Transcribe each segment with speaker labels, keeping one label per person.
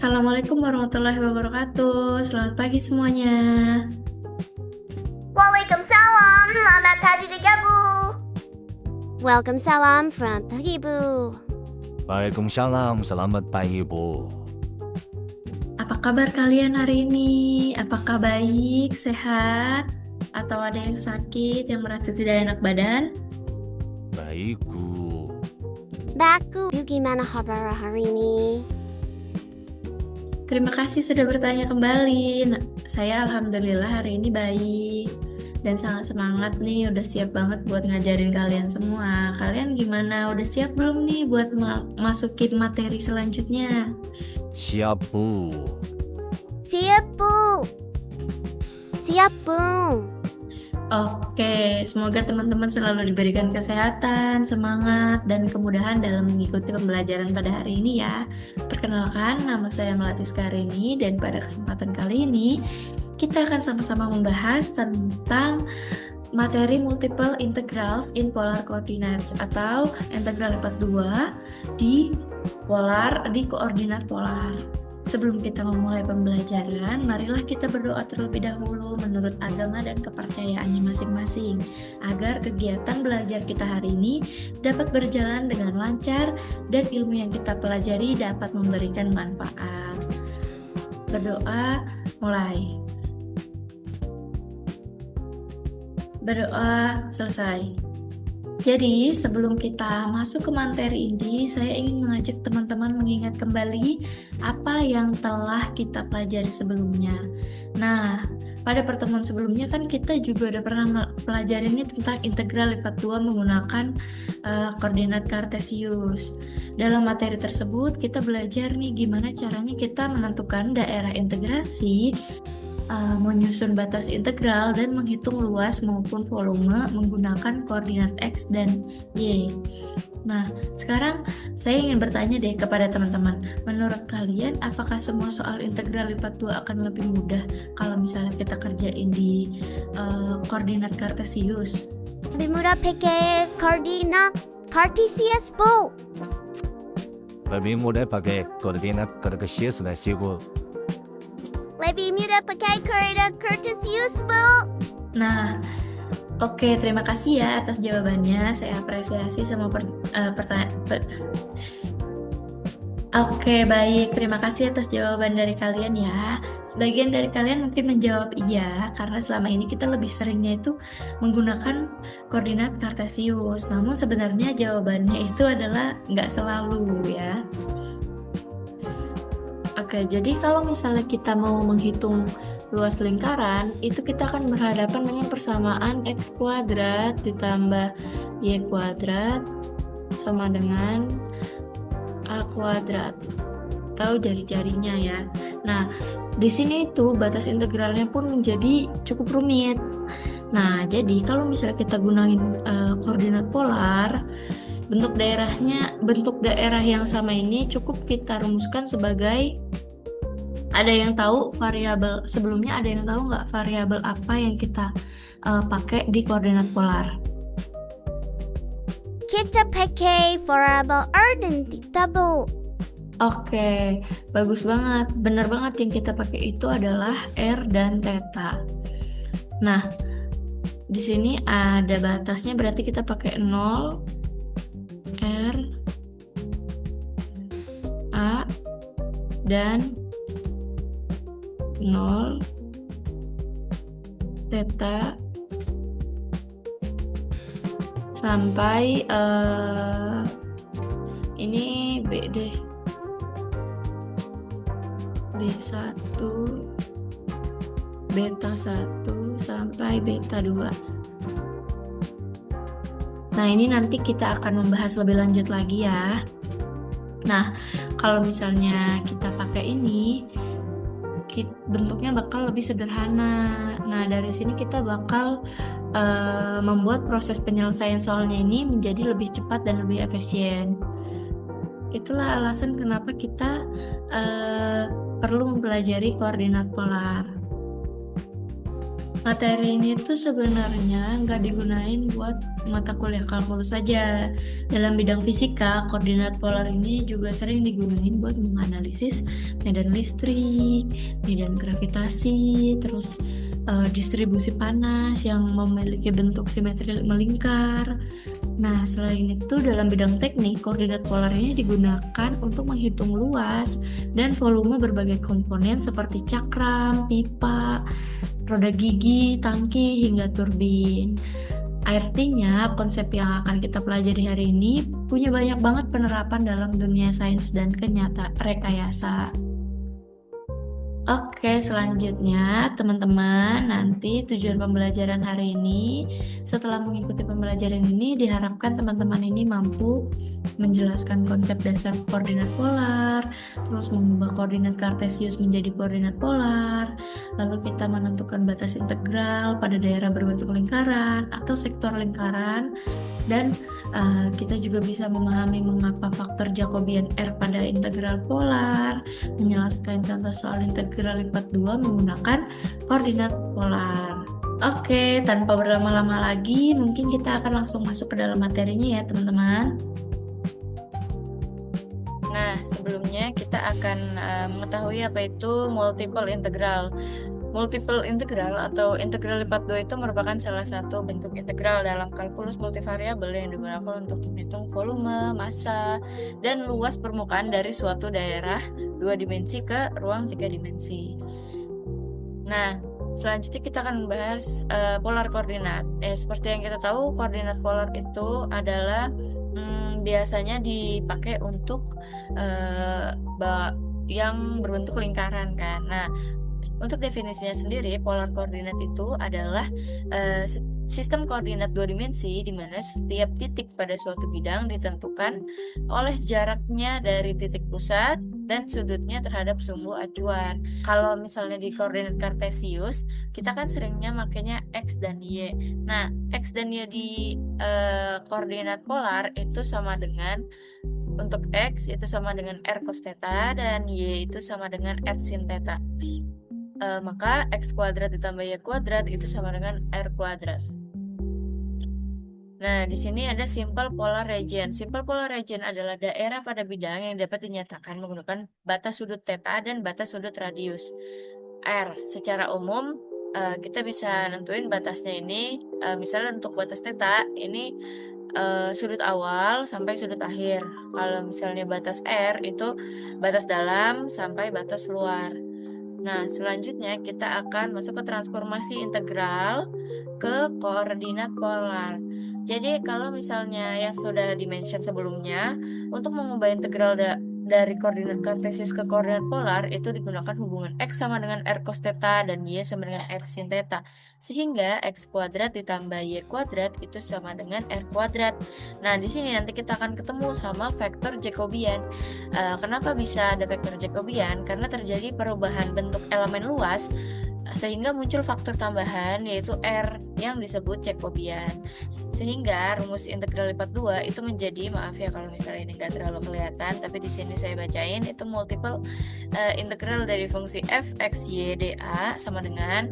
Speaker 1: Assalamualaikum warahmatullahi wabarakatuh. Selamat pagi semuanya.
Speaker 2: Waalaikumsalam, selamat pagi juga Bu.
Speaker 3: Welcome salam from Pagi Bu.
Speaker 4: Waalaikumsalam, selamat pagi Bu.
Speaker 1: Apa kabar kalian hari ini? Apakah baik, sehat? Atau ada yang sakit, yang merasa tidak enak badan?
Speaker 4: Baik Bu.
Speaker 3: Baku, Bu gimana kabar hari ini?
Speaker 1: Terima kasih sudah bertanya kembali. Nah, saya alhamdulillah hari ini baik dan sangat semangat nih, udah siap banget buat ngajarin kalian semua. Kalian gimana? Udah siap belum nih buat masukin materi selanjutnya?
Speaker 4: Siap Bu.
Speaker 3: Siap Bu. Siap Bu.
Speaker 1: Oke, semoga teman-teman selalu diberikan kesehatan, semangat, dan kemudahan dalam mengikuti pembelajaran pada hari ini ya. Perkenalkan, nama saya Melati Skarini, dan pada kesempatan kali ini kita akan sama-sama membahas tentang materi multiple integrals in polar coordinates atau integral lipat 2 di koordinat polar. Sebelum kita memulai pembelajaran, marilah kita berdoa terlebih dahulu menurut agama dan kepercayaannya masing-masing, agar kegiatan belajar kita hari ini dapat berjalan dengan lancar dan ilmu yang kita pelajari dapat memberikan manfaat. Berdoa, mulai. Berdoa, selesai. Jadi, sebelum kita masuk ke materi ini, saya ingin mengajak teman-teman mengingat kembali apa yang telah kita pelajari sebelumnya. Nah, pada pertemuan sebelumnya kan kita juga udah pernah pelajari ini tentang integral lipat 2 menggunakan koordinat kartesius. Dalam materi tersebut, kita belajar nih gimana caranya kita menentukan daerah integrasi, menyusun batas integral, dan menghitung luas maupun volume menggunakan koordinat X dan Y. Nah, sekarang saya ingin bertanya deh kepada teman-teman, menurut kalian apakah semua soal integral lipat 2 akan lebih mudah kalau misalnya kita kerjain di koordinat kartesius?
Speaker 3: Lebih mudah pakai koordinat kartesius Bu.
Speaker 4: Lebih mudah pakai koordinat kartesius dan siku.
Speaker 3: Lebih mudah pakai koordinat kartesius Bu.
Speaker 1: Nah, oke, terima kasih ya atas jawabannya. Saya apresiasi semua pertanyaan. Oke, baik. Terima kasih atas jawaban dari kalian ya. Sebagian dari kalian mungkin menjawab iya, karena selama ini kita lebih seringnya itu menggunakan koordinat kartesius. Namun sebenarnya jawabannya itu adalah nggak selalu ya. Oke, jadi kalau misalnya kita mau menghitung luas lingkaran, itu kita akan berhadapan dengan persamaan X kuadrat ditambah Y kuadrat sama dengan A kuadrat. Tahu jari-jarinya ya. Nah, di sini itu batas integralnya pun menjadi cukup rumit. Nah, jadi kalau misalnya kita gunain koordinat polar, bentuk daerah yang sama ini cukup kita rumuskan sebagai, ada yang tahu variabel sebelumnya, ada yang tahu nggak variabel apa yang kita pakai di koordinat polar?
Speaker 3: Kita pakai variabel R dan theta Bu.
Speaker 1: Oke, bagus banget. Benar banget, yang kita pakai itu adalah R dan theta. Nah, di sini ada batasnya, berarti kita pakai 0, R, A, dan 0, theta, sampai ini B deh, B1, beta 1 sampai beta 2. Nah, ini nanti kita akan membahas lebih lanjut lagi ya. Nah, kalau misalnya kita pakai ini, bentuknya bakal lebih sederhana. Nah, dari sini kita bakal membuat proses penyelesaian soalnya ini menjadi lebih cepat dan lebih efisien. Itulah alasan kenapa kita perlu mempelajari koordinat polar. Materi ini tuh sebenarnya nggak digunain buat mata kuliah kalkulus saja. Dalam bidang fisika, koordinat polar ini juga sering digunain buat menganalisis medan listrik, medan gravitasi, terus distribusi panas yang memiliki bentuk simetri melingkar. Nah, selain itu dalam bidang teknik, koordinat polar ini digunakan untuk menghitung luas dan volume berbagai komponen seperti cakram, pipa, roda gigi, tangki, hingga turbin. Artinya, konsep yang akan kita pelajari hari ini punya banyak banget penerapan dalam dunia sains dan rekayasa. Oke, selanjutnya teman-teman, nanti tujuan pembelajaran hari ini, setelah mengikuti pembelajaran ini, diharapkan teman-teman ini mampu menjelaskan konsep dasar koordinat polar, terus mengubah koordinat kartesius menjadi koordinat polar, lalu kita menentukan batas integral pada daerah berbentuk lingkaran atau sektor lingkaran, dan kita juga bisa memahami mengapa faktor Jacobian R pada integral polar, menjelaskan contoh soal integral lipat 2 menggunakan koordinat polar. Oke, tanpa berlama-lama lagi, mungkin kita akan langsung masuk ke dalam materinya ya teman-teman. Nah, sebelumnya kita akan mengetahui apa itu multiple integral. Multiple integral atau integral lipat 2 itu merupakan salah satu bentuk integral dalam kalkulus multivariabel yang digunakan untuk menghitung volume, massa, dan luas permukaan dari suatu daerah 2 dimensi ke ruang 3 dimensi. Nah, selanjutnya kita akan membahas polar koordinat. Seperti yang kita tahu, koordinat polar itu adalah biasanya dipakai untuk yang berbentuk lingkaran kan. Nah, untuk definisinya sendiri, polar koordinat itu adalah sistem koordinat 2 dimensi di mana setiap titik pada suatu bidang ditentukan oleh jaraknya dari titik pusat dan sudutnya terhadap sumbu acuan. Kalau misalnya di koordinat kartesius, kita kan seringnya makanya X dan Y. Nah, X dan Y di koordinat polar itu sama dengan, untuk X itu sama dengan R cos theta dan Y itu sama dengan R sin theta. Maka X kuadrat ditambah Y kuadrat itu sama dengan R kuadrat. Nah, di sini ada simple polar region. Simple polar region adalah daerah pada bidang yang dapat dinyatakan menggunakan batas sudut theta dan batas sudut radius R. Secara umum, kita bisa nentuin batasnya ini, misalnya untuk batas theta, ini sudut awal sampai sudut akhir. Kalau misalnya batas R itu batas dalam sampai batas luar. Nah, selanjutnya kita akan masuk ke transformasi integral ke koordinat polar. Jadi kalau misalnya yang sudah dimention sebelumnya, untuk mengubah integral dari koordinat kartesius ke koordinat polar itu digunakan hubungan X sama dengan R cos theta dan Y sama dengan R sin theta. Sehingga X kuadrat ditambah Y kuadrat itu sama dengan R kuadrat. Nah, di sini nanti kita akan ketemu sama vektor Jacobian. Kenapa bisa ada vektor Jacobian? Karena terjadi perubahan bentuk elemen luas sehingga muncul faktor tambahan yaitu R yang disebut Jacobian. Sehingga rumus integral lipat 2 itu menjadi, maaf ya kalau misalnya ini nggak terlalu kelihatan, tapi di sini saya bacain itu multiple integral dari fungsi f x y dA sama dengan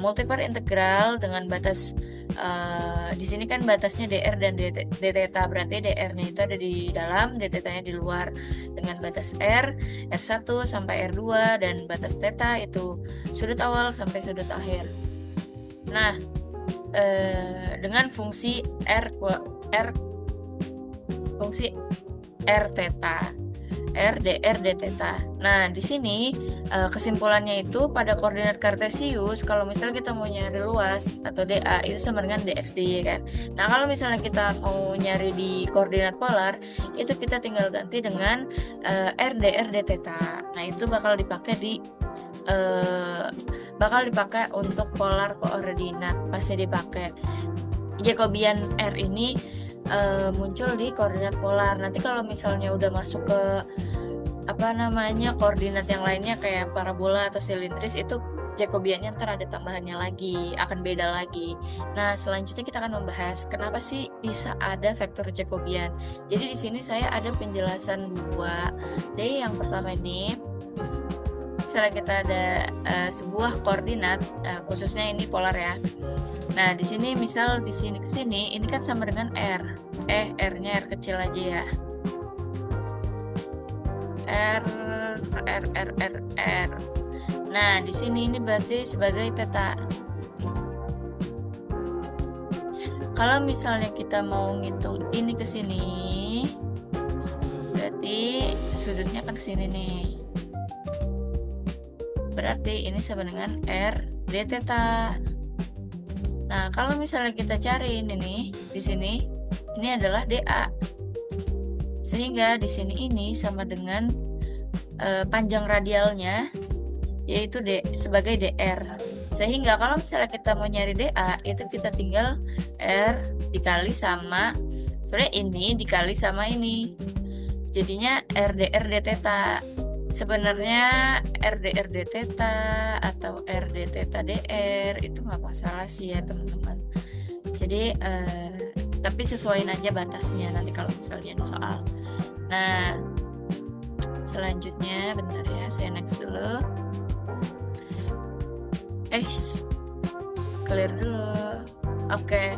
Speaker 1: multiple integral dengan batas di sini kan batasnya dr dan d theta, berarti dr-nya itu ada di dalam, d theta-nya di luar, dengan batas r1 sampai r2 dan batas theta itu sudut awal sampai sudut akhir. Nah, dengan fungsi fungsi r theta, r dr d theta. Nah, di sini kesimpulannya itu pada koordinat kartesius, kalau misalnya kita mau nyari luas atau dA itu sama dengan dx dy kan. Nah, kalau misalnya kita mau nyari di koordinat polar, itu kita tinggal ganti dengan r dr d theta. Nah, itu bakal dipakai untuk polar koordinat, pasti dipakai. Jacobian R ini muncul di koordinat polar. Nanti kalau misalnya udah masuk ke koordinat yang lainnya kayak parabola atau silindris, itu Jacobiannya ntar ada tambahannya lagi, akan beda lagi. Nah, selanjutnya kita akan membahas kenapa sih bisa ada vektor Jacobian. Jadi di sini saya ada penjelasan dua. Jadi yang pertama ini, misalnya kita ada sebuah koordinat, khususnya ini polar ya. Nah, di sini misal di sini ke sini, ini kan sama dengan R. R-nya R kecil aja ya. R. Nah, di sini ini berarti sebagai theta. Kalau misalnya kita mau ngitung ini ke sini, berarti sudutnya kan ke sini nih. Berarti ini sama dengan R d theta. Nah, kalau misalnya kita cari ini nih, di sini ini adalah dA. Sehingga di sini ini sama dengan panjang radialnya yaitu D sebagai dr. Sehingga kalau misalnya kita mau nyari dA, itu kita tinggal R dikali sama ini dikali sama ini. Jadinya RdR d theta. Sebenarnya RdR d theta atau Rd theta dr itu nggak masalah sih ya teman-teman. Jadi tapi sesuaiin aja batasnya nanti kalau misalnya ada soal. Nah, selanjutnya bentar ya, saya next dulu. Clear dulu. Oke.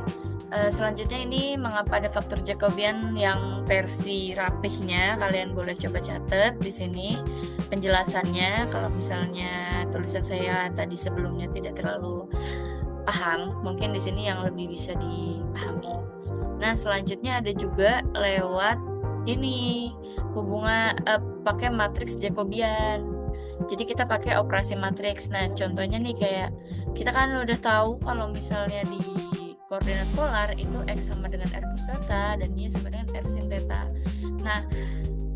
Speaker 1: Selanjutnya ini mengapa ada faktor Jacobian yang versi rapihnya, kalian boleh coba catat di sini penjelasannya. Kalau misalnya tulisan saya tadi sebelumnya tidak terlalu paham, mungkin di sini yang lebih bisa dipahami. Nah, selanjutnya ada juga lewat ini hubungan pakai matriks Jacobian. Jadi kita pakai operasi matriks. Nah, contohnya nih kayak kita kan udah tahu kalau misalnya di koordinat polar itu X sama dengan R cos theta dan Y sama dengan R sin theta. Nah,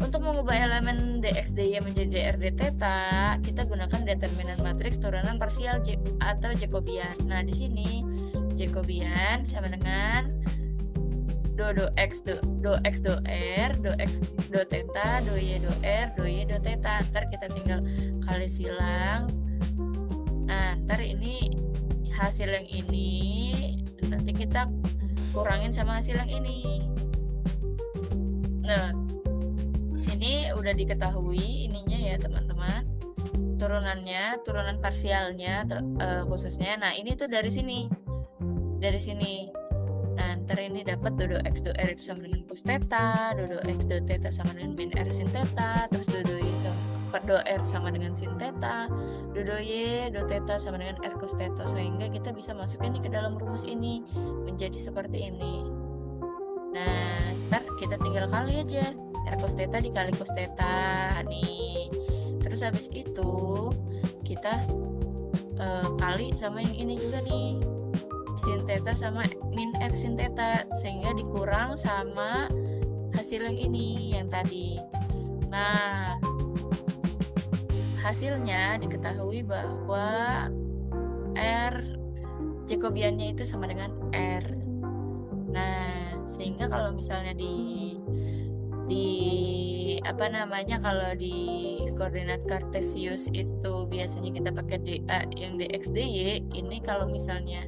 Speaker 1: untuk mengubah elemen dx dy menjadi dr d theta, kita gunakan determinan matriks turunan parsial atau Jacobian. Nah, di sini Jacobian sama dengan do x do r do x do theta do y do r do y do theta. Ntar kita tinggal kali silang. Nah, ntar ini hasil yang ini nanti kita kurangin sama hasil yang ini. Nah, sini udah diketahui ininya ya teman-teman, turunan parsialnya khususnya. Nah, ini tuh dari sini. Nah, ntar ini dapat do x do r itu sama dengan cos theta, do x do theta sama dengan min r sin theta, terus do y do r sama dengan sin theta, do y do theta sama dengan r cos theta. Sehingga kita bisa masukin ke dalam rumus ini menjadi seperti ini. Nah, ntar kita tinggal kali aja r cos theta dikali cos theta nih. Terus habis itu kita kali sama yang ini juga nih, sin theta sama min r sin theta, sehingga dikurang sama hasil yang ini yang tadi. Nah, hasilnya diketahui bahwa R Jacobiannya itu sama dengan R. Nah, sehingga kalau misalnya kalau di koordinat kartesius itu biasanya kita pakai dA yang dx dy. Ini kalau misalnya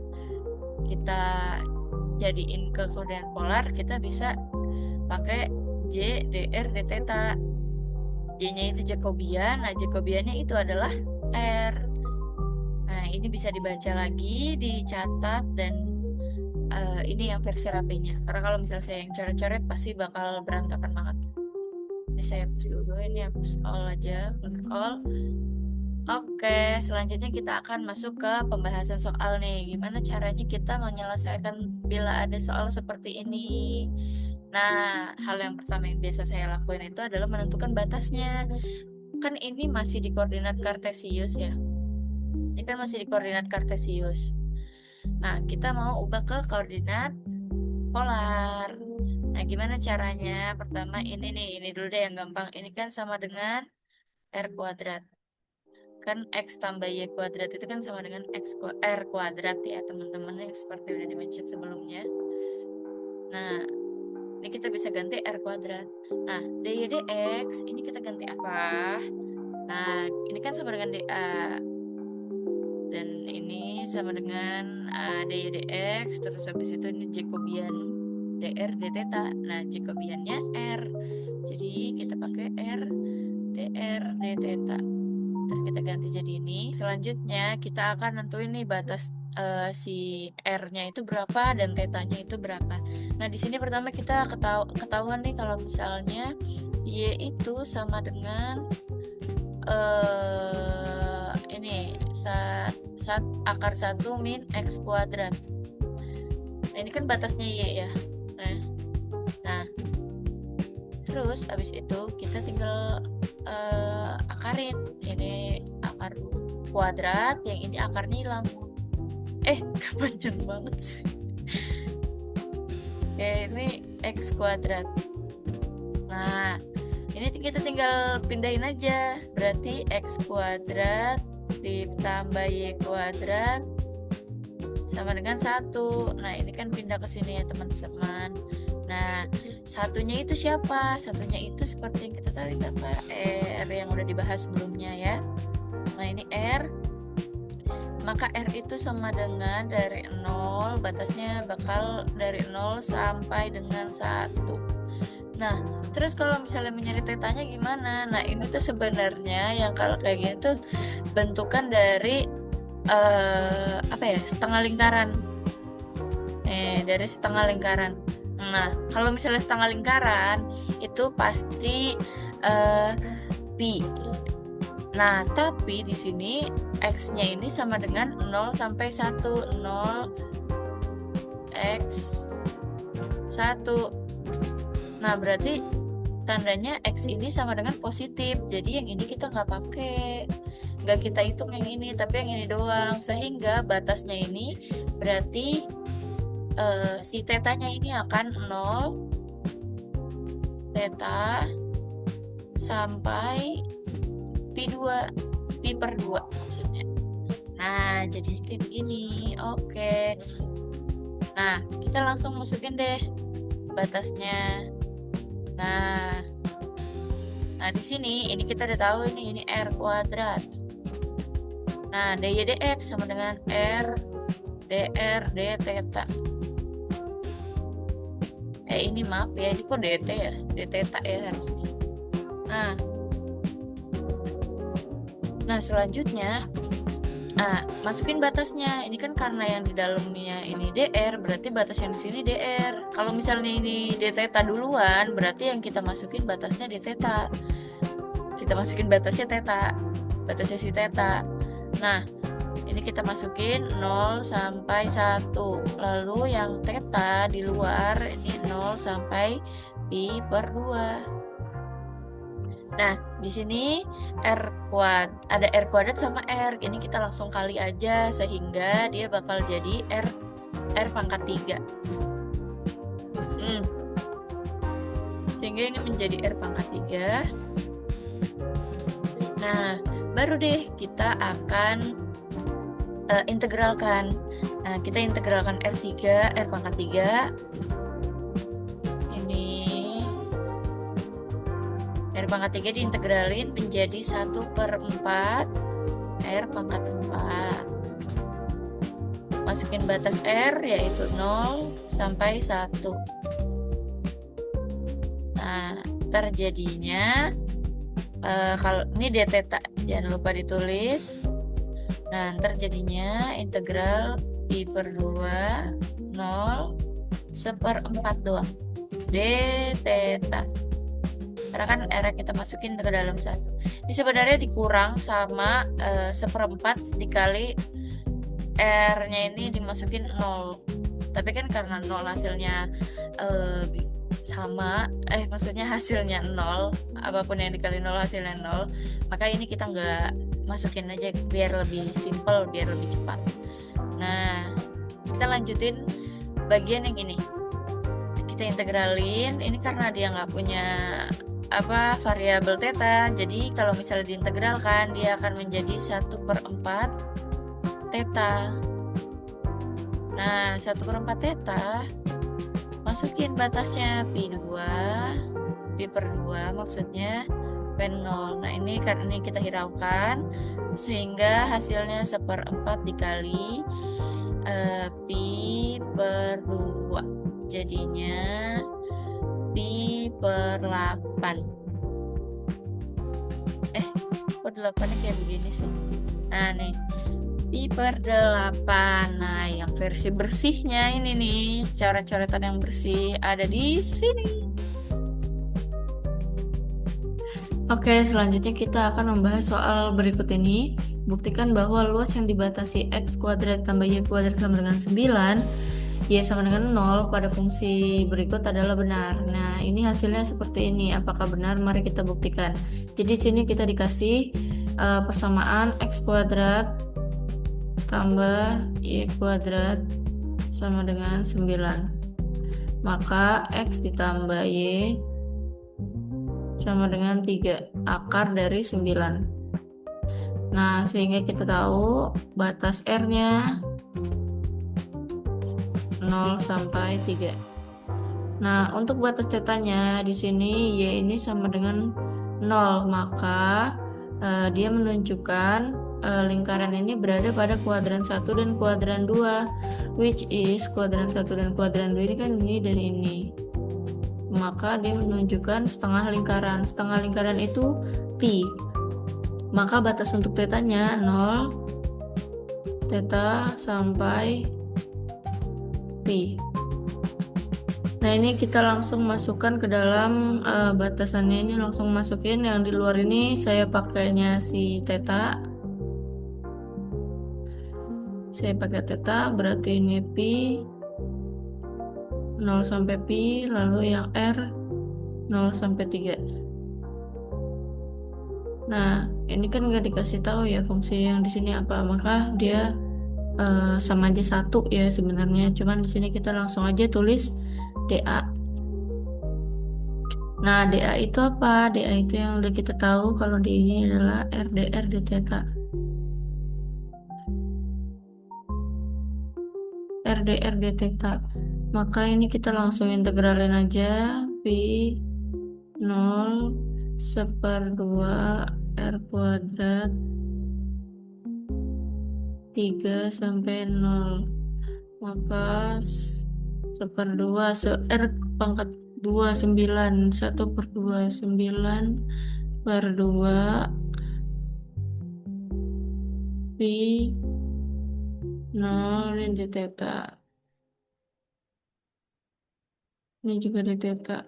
Speaker 1: kita jadiin ke koordinat polar, kita bisa pakai J dr d theta. J-nya itu Jacobian, nah Jacobiannya itu adalah R. Nah, ini bisa dibaca lagi, dicatat, dan ini yang versi rapinya. Karena kalau misalnya saya yang coret-coret pasti bakal berantakan banget. Ini saya hapus dulu, ini hapus all aja, all. Oke, selanjutnya kita akan masuk ke pembahasan soal nih. Gimana caranya kita menyelesaikan bila ada soal seperti ini. Nah, hal yang pertama yang biasa saya lakuin itu adalah menentukan batasnya. Kan ini masih di koordinat kartesius ya. Ini kan masih di koordinat kartesius. Nah, kita mau ubah ke koordinat polar. Nah, gimana caranya? Pertama ini dulu deh yang gampang. Ini kan sama dengan R kuadrat. Kan X tambah Y kuadrat itu kan sama dengan R kuadrat ya teman-teman, yang seperti udah di-mention sebelumnya. Nah, ini kita bisa ganti R kuadrat. Nah, dy dx ini kita ganti apa? Nah, ini kan sama dengan dA. Dan ini sama dengan dy dx. Terus habis itu ini Jacobian dr d theta. Nah, Jacobiannya R. Jadi kita pakai R dr d theta. Ntar kita diganti jadi ini. Selanjutnya kita akan nentuin nih batas si R-nya itu berapa dan θ-nya itu berapa. Nah, di sini pertama kita ketahuan nih kalau misalnya Y itu sama dengan ini akar 1 min X kuadrat. Nah, ini kan batasnya Y ya. Nah, terus abis itu kita tinggal akarin. Ini akar kuadrat, yang ini akarnya hilang. Kepanjang banget sih. Ini X kuadrat. Nah, ini kita tinggal pindahin aja. Berarti X kuadrat ditambah Y kuadrat sama dengan 1. Nah, ini kan pindah ke sini ya teman-teman. Nah, satunya itu siapa? Satunya itu seperti yang kita tahu itu apa? R yang udah dibahas sebelumnya ya. Nah, ini R. Maka R itu sama dengan dari 0, batasnya bakal dari 0 sampai dengan 1. Nah, terus kalau misalnya mencari θ-nya gimana? Nah, ini tuh sebenarnya yang kalau kayak gini tuh bentukan dari setengah lingkaran. Dari setengah lingkaran. Nah, kalau misalnya setengah lingkaran itu pasti pi. Nah, tapi di sini X-nya ini sama dengan 0 sampai 1. 0 X 1. Nah, berarti tandanya X ini sama dengan positif. Jadi yang ini kita nggak pakai. Nggak kita hitung yang ini, tapi yang ini doang. Sehingga batasnya ini berarti si θ-nya ini akan 0 θ sampai pi per 2 maksudnya. Nah, jadi kayak begini. Oke. Nah, kita langsung masukin deh batasnya. Nah, di sini ini kita udah tahu ini R kuadrat. Nah, dy dx sama dengan R dr dθ. Ini maaf ya, ini kok dt ya, dθ ya harusnya. Nah, selanjutnya masukin batasnya. Ini kan karena yang di dalamnya ini dr, berarti batas yang di sini dr. Kalau misalnya ini dθ duluan, berarti yang kita masukin batasnya dθ. Kita masukin batasnya θ, batasnya si θ. Nah, ini kita masukin 0 sampai 1. Lalu yang θ di luar ini 0 sampai pi per 2. Nah, di sini ada R kuadrat sama R. Ini kita langsung kali aja sehingga dia bakal jadi R pangkat 3. Sehingga ini menjadi R pangkat 3. Nah, baru deh kita akan integralkan. Nah, kita integralkan R3, R pangkat 3. R pangkat 3 diintegralin menjadi 1/4 R pangkat 4. Masukin batas R yaitu 0 sampai 1. Nah, terjadinya kalau ini dθ jangan lupa ditulis. Nah, terjadinya integral pi per 2 0 1/4 doang dθ. Karena kan R kita masukin ke dalam 1. Ini sebenarnya dikurang sama 1/4 dikali R-nya ini dimasukin 0. Tapi kan karena 0 hasilnya sama, maksudnya hasilnya 0, apapun yang dikali 0 hasilnya 0, maka ini kita nggak masukin aja biar lebih simple, biar lebih cepat. Nah, kita lanjutin bagian yang ini. Kita integralin, ini karena dia nggak punya variabel θ, jadi kalau misalnya diintegralkan dia akan menjadi 1/4 θ. Nah, 1/4 θ masukin batasnya pi per 2 maksudnya pen 0. Nah, ini karena ini kita hiraukan sehingga hasilnya 1/4 dikali pi per 2 jadinya pi per 8. Kok 8-nya kayak begini sih. Nah nih, pi per 8. Nah yang versi bersihnya ini nih, coret-coretan yang bersih ada di sini. Oke, selanjutnya kita akan membahas soal berikut ini. Buktikan bahwa luas yang dibatasi x kuadrat tambah y kuadrat sama dengan 9, y sama dengan 0 pada fungsi berikut adalah benar. Nah, ini hasilnya seperti ini. Apakah benar? Mari kita buktikan. Jadi sini kita dikasih persamaan x kuadrat tambah y kuadrat sama dengan 9. Maka x ditambah y sama dengan 3 akar dari 9. Nah, sehingga kita tahu batas R-nya 0 sampai 3. Nah, untuk batas tetanya di sini y ini sama dengan 0, maka dia menunjukkan lingkaran ini berada pada kuadran 1 dan kuadran 2, which is kuadran 1 dan kuadran 2 ini kan ini dan ini. Maka dia menunjukkan setengah lingkaran. Setengah lingkaran itu pi. Maka batas untuk tetanya 0 theta sampai pi. Nah, ini kita langsung masukkan ke dalam batasannya, ini langsung masukin. Yang di luar ini saya pakainya si theta. Saya pakai theta, berarti ini pi 0 sampai pi, lalu yang R 0 sampai 3. Nah, ini kan nggak dikasih tahu ya fungsi yang di sini apa, maka dia sama aja 1 ya sebenarnya. Cuman di sini kita langsung aja tulis dA. Nah, dA itu apa? dA itu yang udah kita tahu kalau di ini adalah RdR d theta. RdR d theta. Maka ini kita langsung integralin aja. Pi 0 1/2 R kuadrat 3 sampai 0. Maka 1/2 R pangkat 2 9, 1/2 9/2 pi 0 ini d theta. Ini juga d theta.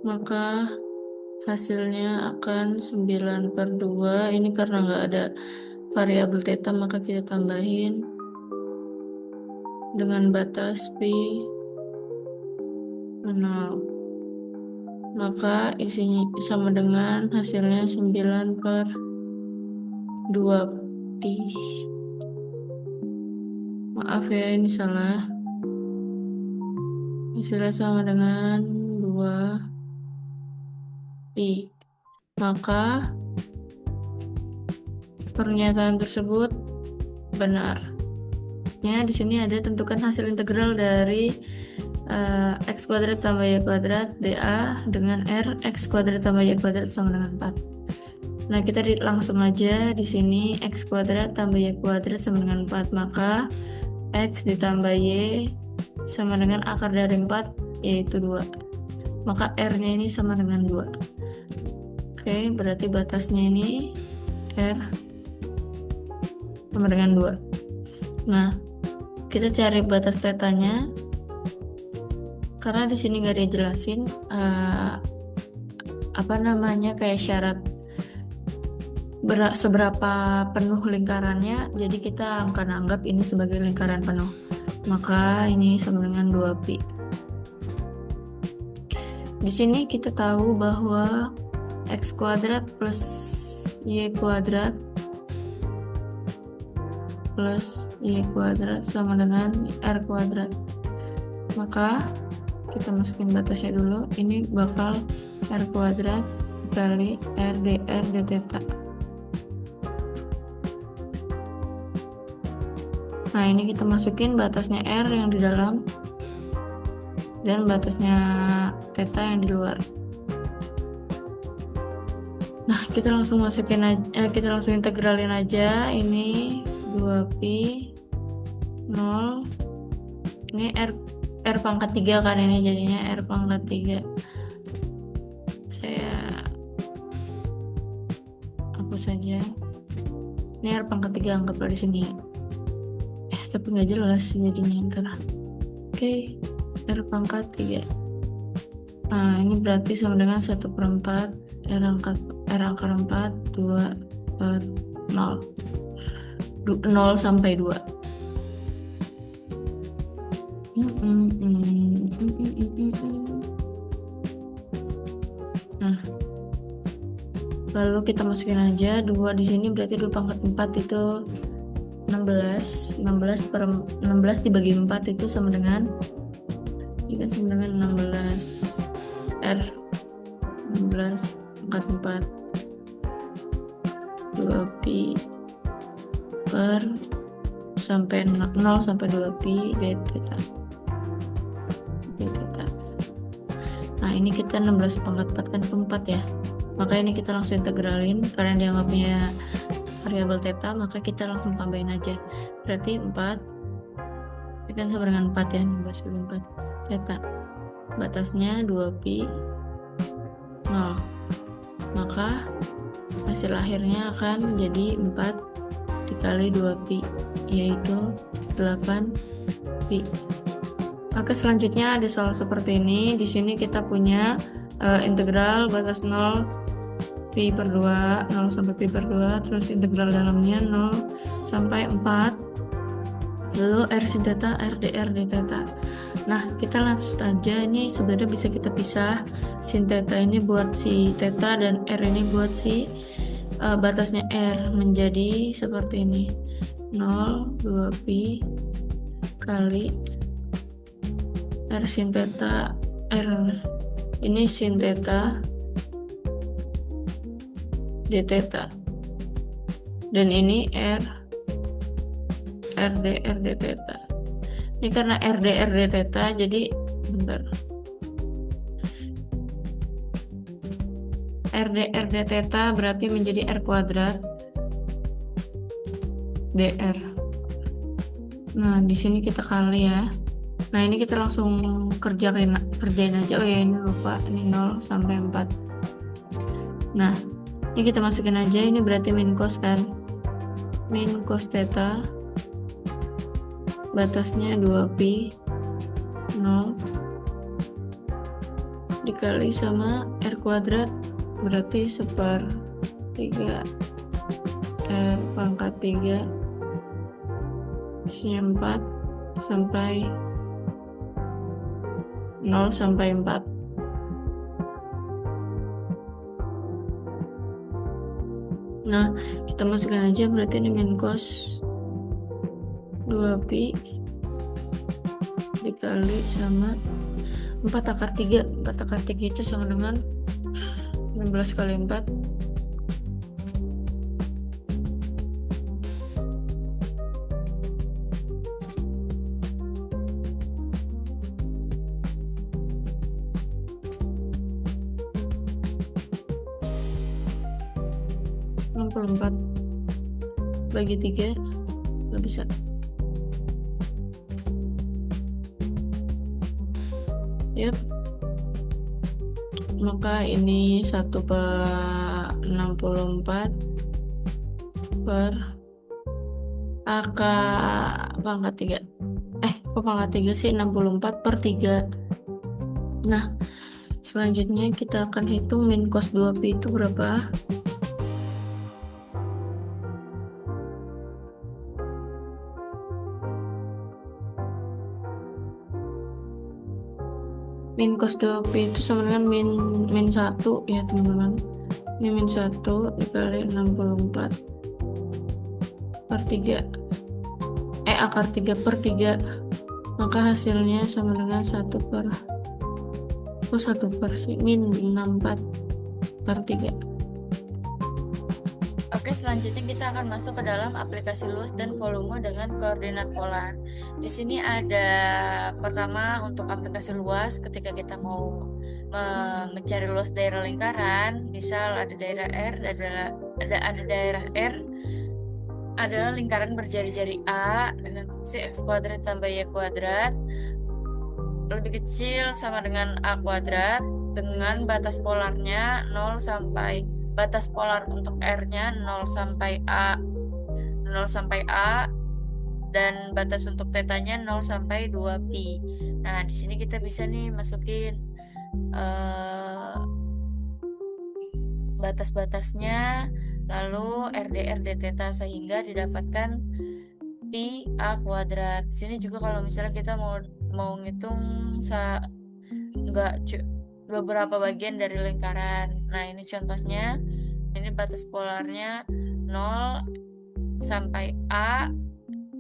Speaker 1: Maka hasilnya akan 9/2. Ini karena nggak ada variabel theta, maka kita tambahin dengan batas pi 0. Maka isinya sama dengan hasilnya 9/2 pi. Maaf ya, ini salah. Hasilnya sama dengan 2 pi. Maka pernyataan tersebut benar. Ya, di sini ada tentukan hasil integral dari x kuadrat tambah y kuadrat dA dengan R x kuadrat tambah y kuadrat sama dengan 4. Nah, kita langsung aja di sini x kuadrat tambah y kuadrat sama dengan 4. Maka x ditambah y sama dengan akar dari 4 yaitu 2. Maka R-nya ini sama dengan 2. Oke, berarti batasnya ini R sama dengan 2. Nah, kita cari batas tetanya. Karena di sini nggak dijelasin kayak syarat seberapa penuh lingkarannya, jadi kita akan anggap ini sebagai lingkaran penuh. Maka ini sama dengan 2 pi. Di sini kita tahu bahwa x kuadrat plus y kuadrat plus y kuadrat sama dengan r kuadrat. Maka kita masukin batasnya dulu. Ini bakal r kuadrat kali r dr d theta. Nah, ini kita masukin batasnya R yang di dalam dan batasnya theta yang di luar. Nah, kita langsung masukin aja, kita langsung integralin aja. Ini 2 pi 0. Ini R pangkat 3 kan, ini jadinya R pangkat 3. Saya saja. Ini R pangkat 3, anggaplah di sini ya. Tapi nggak jelas jadinya ntar. Oke, R pangkat 3. Nah, ini berarti sama dengan 1/4 R akar 4 2 per 0. 0 sampai 2. Nah, lalu kita masukin aja 2 di sini, berarti 2 pangkat 4 itu 16 dibagi 4 itu sama dengan 16 R 16 pangkat 4 2pi per sampai 0 sampai 2pi d theta. Nah, ini kita 16 pangkat 4 kan 4 ya, maka ini kita langsung integralin karena dianggapnya variabel theta, maka kita langsung tambahin aja. Berarti 4 ini kan sama dengan 4 ya, 16 bagi 4 theta, batasnya 2pi 0, maka hasil akhirnya akan jadi 4 dikali 2pi, yaitu 8pi. Maka selanjutnya ada soal seperti ini. Di sini kita punya integral batas 0 pi per 2, 0 sampai pi per 2, terus integral dalamnya 0 sampai 4, lalu R sin theta, R dr d theta. Nah, kita langsung aja, ini sebenarnya bisa kita pisah. Sin theta ini buat si theta dan R ini buat si batasnya R, menjadi seperti ini, 0 2pi kali R sin theta, R ini sin theta d theta, dan ini R dr d theta. Ini karena R dr d theta, jadi bentar, R dr d theta berarti menjadi R kuadrat dr. Nah, di sini kita kali ya. Nah, ini kita langsung kerjain aja. Oh ya, ini lupa, ini 0 sampai 4. Nah, ini kita masukin aja, ini berarti min cos kan, min cos theta, batasnya 2pi 0 dikali sama R kuadrat, berarti 1/3 R pangkat 3 terusnya 4 sampai 0 sampai 4. Nah, kita masukkan aja, berarti ini min cos 2pi dikali sama 4 akar 3. 4 akar 3 itu sama dengan 16 kali 4. Bagi 3 nggak bisa. Yap. Maka ini 1/64 per akar pangkat 3. Kok pangkat 3 sih? 64 per 3. Nah, selanjutnya kita akan hitung min cos 2pi itu berapa. Min cos 2pi itu sama dengan min 1 ya teman-teman. Ini min 1 dikali 64 per 3 akar 3 per 3, maka hasilnya sama dengan 1 per sih, min 64 per 3. Oke, selanjutnya kita akan masuk ke dalam aplikasi luas dan volume dengan koordinat polar. Di sini ada pertama untuk aplikasi luas, ketika kita mau mencari luas daerah lingkaran, misal ada daerah R, ada daerah R adalah lingkaran berjari-jari A dengan fungsi x kuadrat tambah y kuadrat lebih kecil sama dengan a kuadrat, dengan batas polarnya 0 sampai batas polar untuk R-nya 0 sampai A dan batas untuk tetanya 0 sampai 2pi. Nah, di sini kita bisa nih masukin batas-batasnya, lalu RD theta sehingga didapatkan pi A kuadrat. Di sini juga kalau misalnya kita mau ngitung beberapa bagian dari lingkaran. Nah, ini contohnya. Ini batas polarnya 0 sampai A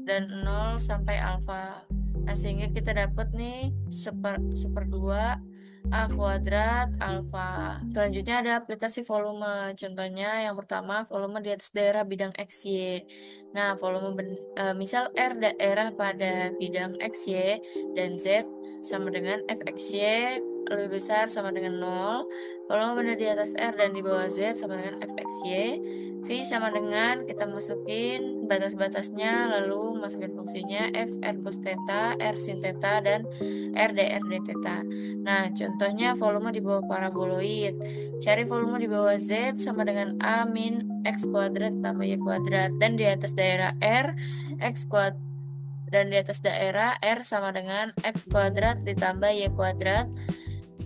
Speaker 1: dan 0 sampai alfa. Nah, sehingga kita dapat nih seperdua A kuadrat alfa. Selanjutnya ada aplikasi volume. Contohnya yang pertama, volume di atas daerah bidang XY. Nah, volume misal R daerah pada bidang XY dan Z sama dengan Fxy lebih besar sama dengan 0. Volume benda di atas R dan di bawah Z sama dengan Fxy. V sama dengan, kita masukin batas-batasnya, lalu masukin fungsinya F R cos theta, R sin theta, dan R dr d theta. Nah, contohnya volume di bawah paraboloid. Cari volume di bawah Z sama dengan A min X kuadrat tambah Y kuadrat. Dan di atas daerah R, X kuadrat. Dan di atas daerah R sama dengan X kuadrat ditambah Y kuadrat.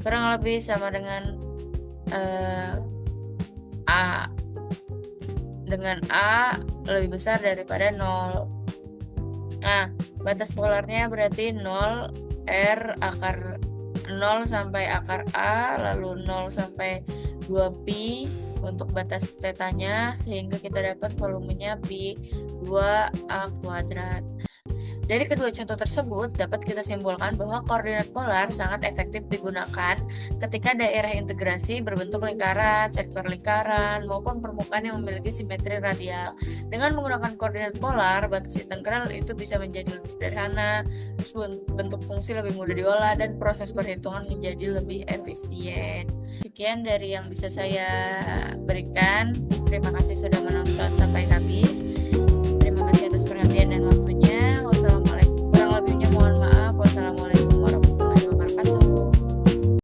Speaker 1: Kurang lebih sama dengan A. Dengan A lebih besar daripada 0. Nah, batas polarnya berarti 0 R akar 0 sampai akar A, lalu 0 sampai 2pi untuk batas tetanya, sehingga kita dapat volumenya pi 2A kuadrat. Dari kedua contoh tersebut, dapat kita simpulkan bahwa koordinat polar sangat efektif digunakan ketika daerah integrasi berbentuk lingkaran, sektor lingkaran, maupun permukaan yang memiliki simetri radial. Dengan menggunakan koordinat polar, batas integral itu bisa menjadi lebih sederhana, terus bentuk fungsi lebih mudah diolah, dan proses perhitungan menjadi lebih efisien. Sekian dari yang bisa saya berikan. Terima kasih sudah menonton sampai habis.